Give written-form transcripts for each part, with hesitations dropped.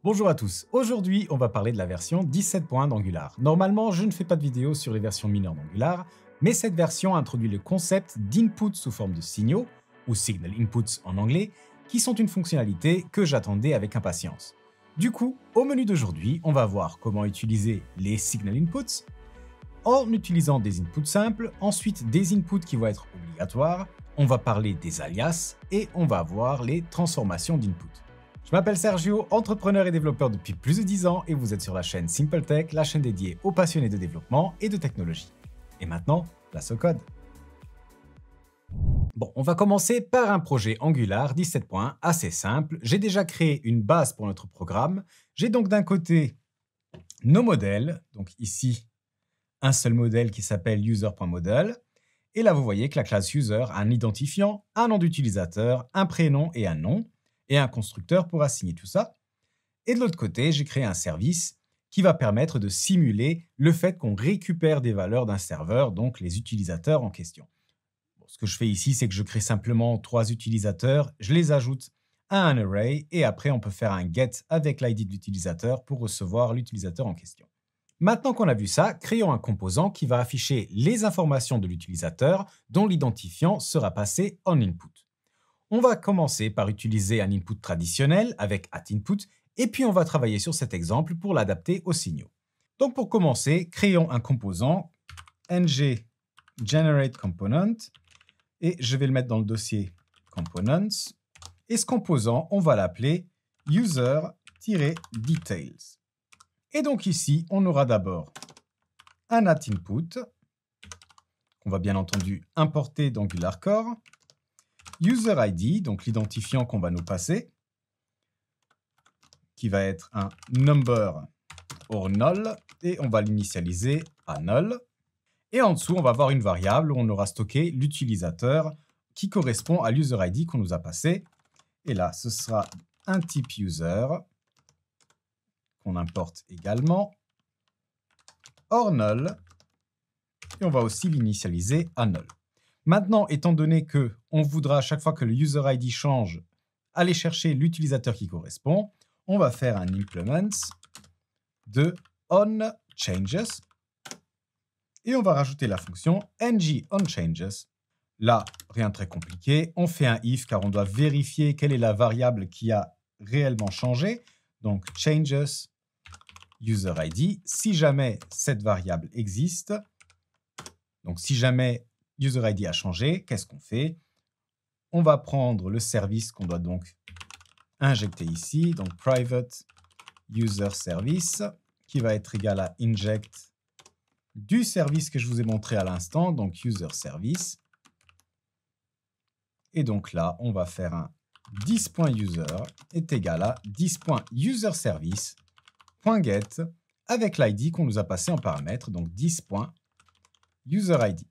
Bonjour à tous, aujourd'hui on va parler de la version 17.1 d'Angular. Normalement je ne fais pas de vidéo sur les versions mineures d'Angular, mais cette version introduit le concept d'input sous forme de signaux, ou signal inputs en anglais, qui sont une fonctionnalité que j'attendais avec impatience. Du coup, au menu d'aujourd'hui, on va voir comment utiliser les signal inputs en utilisant des inputs simples, ensuite des inputs qui vont être obligatoires, on va parler des alias et on va voir les transformations d'input. Je m'appelle Sergio, entrepreneur et développeur depuis plus de 10 ans et vous êtes sur la chaîne Simple Tech, la chaîne dédiée aux passionnés de développement et de technologie. Et maintenant, place au code. Bon, on va commencer par un projet Angular 17.1 assez simple. J'ai déjà créé une base pour notre programme. J'ai donc d'un côté nos modèles, donc ici un seul modèle qui s'appelle user.model. Et là, vous voyez que la classe user a un identifiant, un nom d'utilisateur, un prénom et un nom, et un constructeur pour assigner tout ça. Et de l'autre côté, j'ai créé un service qui va permettre de simuler le fait qu'on récupère des valeurs d'un serveur, donc les utilisateurs en question. Bon, ce que je fais ici, c'est que je crée simplement 3 utilisateurs, je les ajoute à un array, et après on peut faire un get avec l'ID de l'utilisateur pour recevoir l'utilisateur en question. Maintenant qu'on a vu ça, créons un composant qui va afficher les informations de l'utilisateur dont l'identifiant sera passé en input. On va commencer par utiliser un input traditionnel avec @input et puis on va travailler sur cet exemple pour l'adapter aux signaux. Donc pour commencer, créons un composant ng_generate_component et je vais le mettre dans le dossier components. Et ce composant, on va l'appeler user-details. Et donc ici, on aura d'abord un @input qu'on va bien entendu importer d'Angular Core, user ID, donc l'identifiant qu'on va nous passer, qui va être un number or null, et on va l'initialiser à null. Et en dessous, on va avoir une variable où on aura stocké l'utilisateur qui correspond à l'user ID qu'on nous a passé. Et là, ce sera un type user qu'on importe également, or null, et on va aussi l'initialiser à null. Maintenant, étant donné qu'on voudra à chaque fois que le user ID change, aller chercher l'utilisateur qui correspond, on va faire un implement de onChanges et on va rajouter la fonction ng_onChanges. Là, rien de très compliqué, on fait un if car on doit vérifier quelle est la variable qui a réellement changé. Donc changes user ID, si jamais cette variable existe, donc si jamais user ID a changé, qu'est-ce qu'on fait? On va prendre le service qu'on doit donc injecter ici, donc private user service, qui va être égal à inject du service que je vous ai montré à l'instant, donc user service. Et donc là, on va faire un 10.user est égal à 10.userService.get avec l'ID qu'on nous a passé en paramètre, donc 10.userID.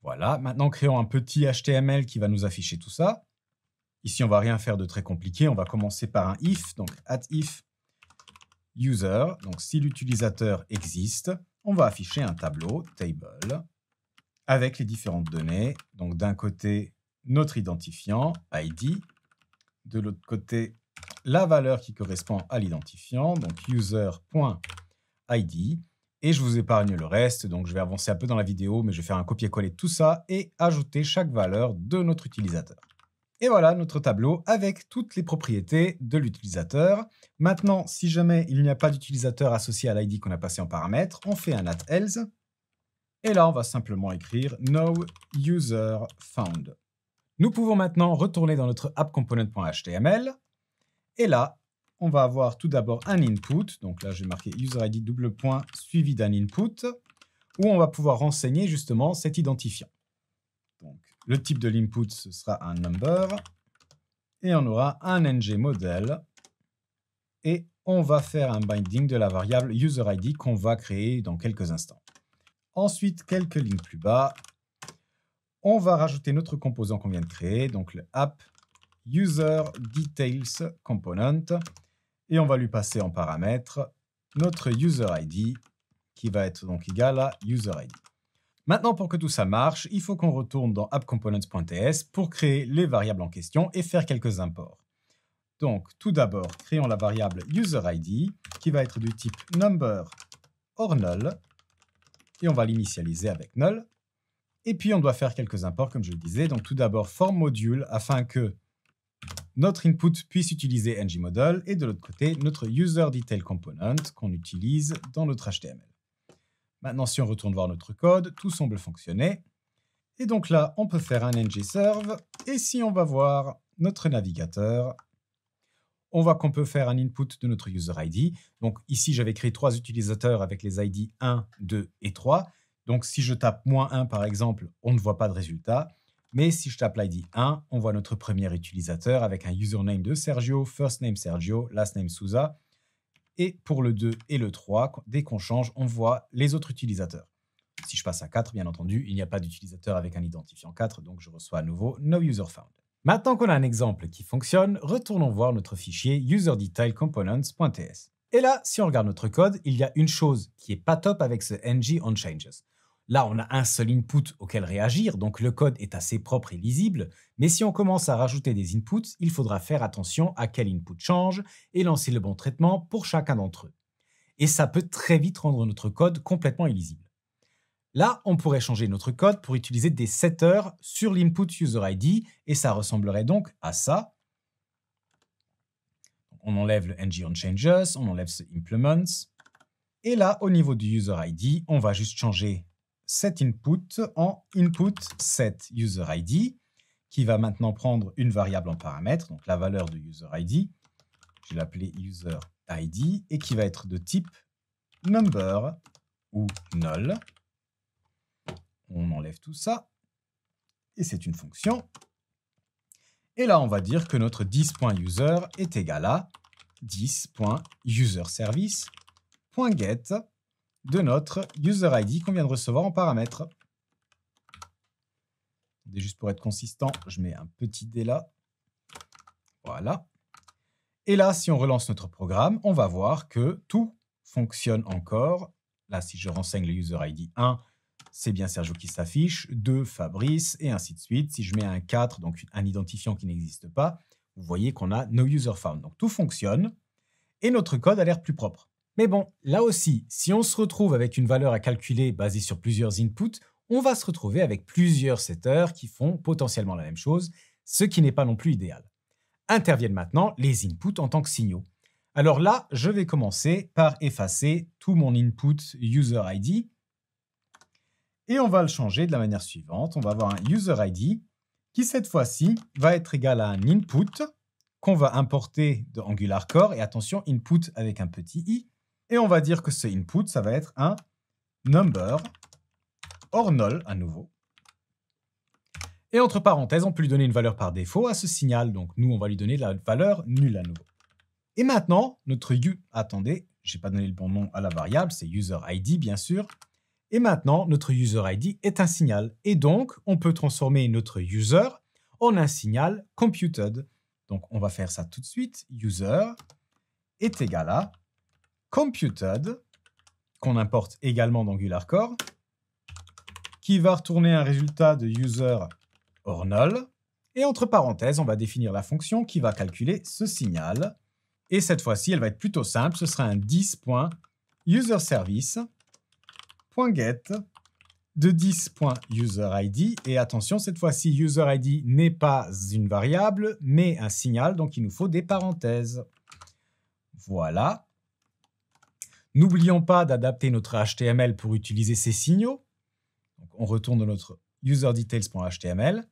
Voilà, maintenant créons un petit HTML qui va nous afficher tout ça. Ici, on va rien faire de très compliqué, on va commencer par un if, donc @if user, donc si l'utilisateur existe, on va afficher un tableau, table, avec les différentes données. Donc d'un côté, notre identifiant, ID, de l'autre côté, la valeur qui correspond à l'identifiant, donc user.id, et je vous épargne le reste, donc je vais avancer un peu dans la vidéo, mais je vais faire un copier-coller de tout ça et ajouter chaque valeur de notre utilisateur. Et voilà notre tableau avec toutes les propriétés de l'utilisateur. Maintenant, si jamais il n'y a pas d'utilisateur associé à l'ID qu'on a passé en paramètre, on fait un @else. Et là, on va simplement écrire no user found. Nous pouvons maintenant retourner dans notre appcomponent.html. Et là, on va avoir tout d'abord un input. Donc là, je vais marquer user_id double point suivi d'un input où on va pouvoir renseigner justement cet identifiant. Donc, le type de l'input, ce sera un number. Et on aura un ng_model. Et on va faire un binding de la variable user_id qu'on va créer dans quelques instants. Ensuite, quelques lignes plus bas, on va rajouter notre composant qu'on vient de créer, donc le app user details component, et on va lui passer en paramètre notre user ID qui va être donc égal à user ID. Maintenant, pour que tout ça marche, il faut qu'on retourne dans appcomponents.ts pour créer les variables en question et faire quelques imports. Donc, tout d'abord, créons la variable userID qui va être du type number or null. Et on va l'initialiser avec null. Et puis, on doit faire quelques imports, comme je le disais. Donc, tout d'abord, form module afin que notre input puisse utiliser ngModel. Et de l'autre côté, notre userDetailComponent qu'on utilise dans notre HTML. Maintenant, si on retourne voir notre code, tout semble fonctionner. Et donc là, on peut faire un ngServe. Et si on va voir notre navigateur, on voit qu'on peut faire un input de notre userID. Donc ici, j'avais créé 3 utilisateurs avec les ID 1, 2 et 3. Donc si je tape -1 par exemple, on ne voit pas de résultat. Mais si je tape l'ID 1, on voit notre premier utilisateur avec un username de Sergio, first name Sergio, last name Souza. Et pour le 2 et le 3, dès qu'on change, on voit les autres utilisateurs. Si je passe à 4, bien entendu, il n'y a pas d'utilisateur avec un identifiant 4, donc je reçois à nouveau no user found. Maintenant qu'on a un exemple qui fonctionne, retournons voir notre fichier userdetailComponents.ts. Et là, si on regarde notre code, il y a une chose qui est pas top avec ce ngOnChanges. Là, on a un seul input auquel réagir, donc le code est assez propre et lisible, mais si on commence à rajouter des inputs, il faudra faire attention à quel input change et lancer le bon traitement pour chacun d'entre eux. Et ça peut très vite rendre notre code complètement illisible. Là, on pourrait changer notre code pour utiliser des setters sur l'input userID et ça ressemblerait donc à ça. On enlève le ngOnChanges, on enlève ce implements. Et là, au niveau du userID, on va juste changer cet input en input set userID qui va maintenant prendre une variable en paramètre, donc la valeur de userID. Je vais l'appeler userID et qui va être de type number ou null. On enlève tout ça. Et c'est une fonction. Et là, on va dire que notre 10.user est égal à 10.userService.get de notre userID qu'on vient de recevoir en paramètre. Et juste pour être consistant, je mets un petit D là. Voilà. Et là, si on relance notre programme, on va voir que tout fonctionne encore. Là, si je renseigne le userID 1, c'est bien Sergio qui s'affiche, 2, Fabrice, et ainsi de suite. Si je mets un 4, donc un identifiant qui n'existe pas, vous voyez qu'on a no user found. Donc tout fonctionne, et notre code a l'air plus propre. Mais bon, là aussi, si on se retrouve avec une valeur à calculer basée sur plusieurs inputs, on va se retrouver avec plusieurs setters qui font potentiellement la même chose, ce qui n'est pas non plus idéal. Interviennent maintenant les inputs en tant que signaux. Alors là, je vais commencer par effacer tout mon input userID, et on va le changer de la manière suivante. On va avoir un userID qui, cette fois-ci, va être égal à un input qu'on va importer de Angular Core. Et attention, input avec un petit i. Et on va dire que ce input, ça va être un number or null à nouveau. Et entre parenthèses, on peut lui donner une valeur par défaut à ce signal. Donc nous, on va lui donner la valeur nulle à nouveau. Et maintenant, notre attendez, je n'ai pas donné le bon nom à la variable, c'est userID bien sûr. Et maintenant, notre userID est un signal. Et donc, on peut transformer notre user en un signal computed. Donc, on va faire ça tout de suite. User est égal à computed, qu'on importe également d'Angular Core, qui va retourner un résultat de user or null. Et entre parenthèses, on va définir la fonction qui va calculer ce signal. Et cette fois-ci, elle va être plutôt simple. Ce sera un 10.userService.get de 10.userID. Et attention, cette fois-ci, userID n'est pas une variable, mais un signal. Donc, il nous faut des parenthèses. Voilà. N'oublions pas d'adapter notre HTML pour utiliser ces signaux. Donc, on retourne dans notre userdetails.html.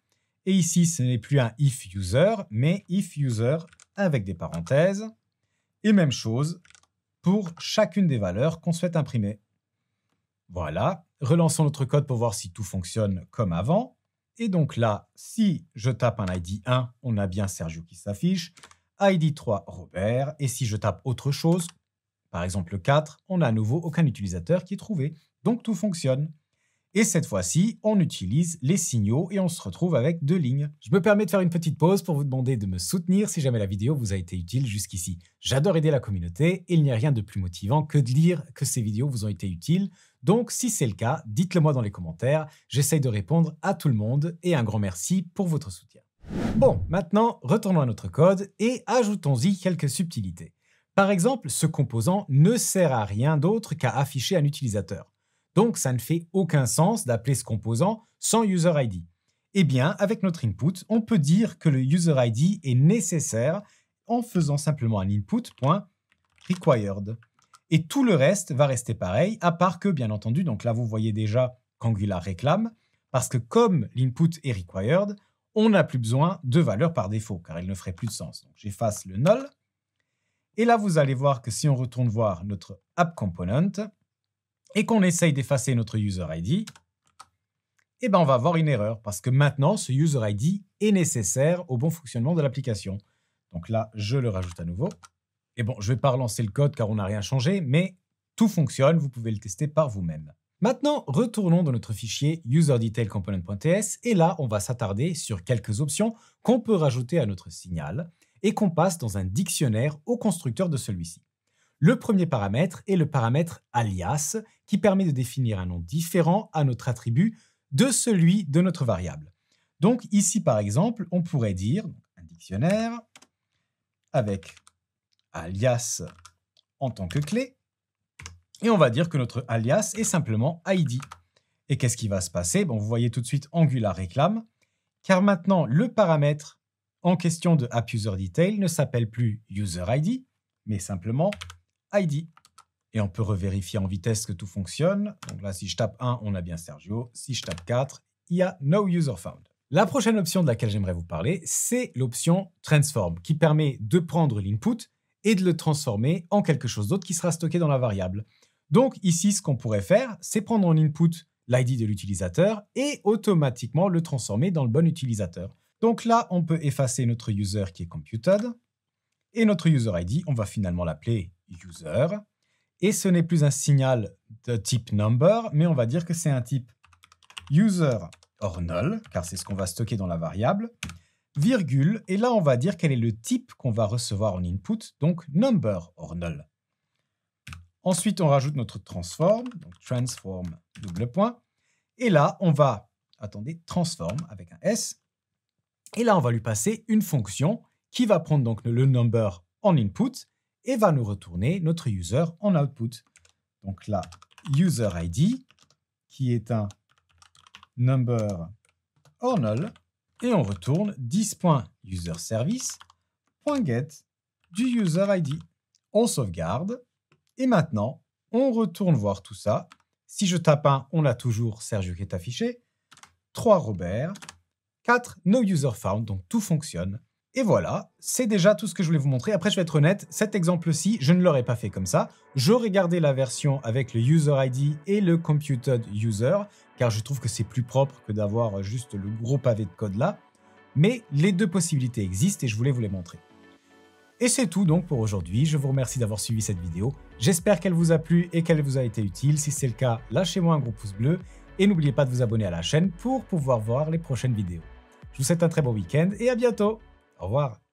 Et ici, ce n'est plus un if user, mais if user avec des parenthèses. Et même chose pour chacune des valeurs qu'on souhaite imprimer. Voilà. Relançons notre code pour voir si tout fonctionne comme avant. Et donc là, si je tape un ID 1, on a bien Sergio qui s'affiche. ID 3, Robert. Et si je tape autre chose, par exemple le 4, on n'a à nouveau aucun utilisateur qui est trouvé. Donc tout fonctionne. Et cette fois-ci, on utilise les signaux et on se retrouve avec 2 lignes. Je me permets de faire une petite pause pour vous demander de me soutenir si jamais la vidéo vous a été utile jusqu'ici. J'adore aider la communauté et il n'y a rien de plus motivant que de lire que ces vidéos vous ont été utiles. Donc si c'est le cas, dites-le moi dans les commentaires. J'essaye de répondre à tout le monde et un grand merci pour votre soutien. Bon, maintenant, retournons à notre code et ajoutons-y quelques subtilités. Par exemple, ce composant ne sert à rien d'autre qu'à afficher un utilisateur. Donc, ça ne fait aucun sens d'appeler ce composant sans UserID. Eh bien, avec notre input, on peut dire que le UserID est nécessaire en faisant simplement un input.required. Et tout le reste va rester pareil, à part que, bien entendu, donc là, vous voyez déjà qu'Angular réclame, parce que comme l'input est required, on n'a plus besoin de valeur par défaut, car il ne ferait plus de sens. Donc, j'efface le null. Et là, vous allez voir que si on retourne voir notre app component et qu'on essaye d'effacer notre UserID, eh ben on va avoir une erreur parce que maintenant, ce UserID est nécessaire au bon fonctionnement de l'application. Donc là, je le rajoute à nouveau. Et bon, je ne vais pas relancer le code car on n'a rien changé, mais tout fonctionne, vous pouvez le tester par vous-même. Maintenant, retournons dans notre fichier userdetailComponent.ts et là, on va s'attarder sur quelques options qu'on peut rajouter à notre signal et qu'on passe dans un dictionnaire au constructeur de celui-ci. Le premier paramètre est le paramètre alias qui permet de définir un nom différent à notre attribut de celui de notre variable. Donc ici, par exemple, on pourrait dire un dictionnaire avec alias en tant que clé et on va dire que notre alias est simplement ID. Et qu'est-ce qui va se passer? Bon, vous voyez tout de suite Angular réclame, car maintenant le paramètre en question de AppUserDetail ne s'appelle plus UserID, mais simplement ID. Et on peut revérifier en vitesse que tout fonctionne. Donc là, si je tape 1, on a bien Sergio. Si je tape 4, il y a No User Found. La prochaine option de laquelle j'aimerais vous parler, c'est l'option Transform, qui permet de prendre l'input et de le transformer en quelque chose d'autre qui sera stocké dans la variable. Donc ici, ce qu'on pourrait faire, c'est prendre en input l'ID de l'utilisateur et automatiquement le transformer dans le bon utilisateur. Donc là, on peut effacer notre user qui est computed et notre user ID, on va finalement l'appeler user. Et ce n'est plus un signal de type number, mais on va dire que c'est un type user or null, car c'est ce qu'on va stocker dans la variable, virgule, et là on va dire quel est le type qu'on va recevoir en input, donc number or null. Ensuite, on rajoute notre transform, donc transform double point, et là on va, transform avec un S, et là on va lui passer une fonction qui va prendre donc le number en input et va nous retourner notre user en output. Donc là, user ID, qui est un number or null, et on retourne 10.userService.get du user ID. On sauvegarde, et maintenant, on retourne voir tout ça. Si je tape 1, on a toujours Sergio qui est affiché, 3 Robert, 4 No User Found, donc tout fonctionne. Et voilà, c'est déjà tout ce que je voulais vous montrer. Après, je vais être honnête, cet exemple-ci, je ne l'aurais pas fait comme ça. J'aurais gardé la version avec le user ID et le computed user, car je trouve que c'est plus propre que d'avoir juste le gros pavé de code là. Mais les deux possibilités existent et je voulais vous les montrer. Et c'est tout donc pour aujourd'hui. Je vous remercie d'avoir suivi cette vidéo. J'espère qu'elle vous a plu et qu'elle vous a été utile. Si c'est le cas, lâchez-moi un gros pouce bleu et n'oubliez pas de vous abonner à la chaîne pour pouvoir voir les prochaines vidéos. Je vous souhaite un très bon week-end et à bientôt. Au revoir.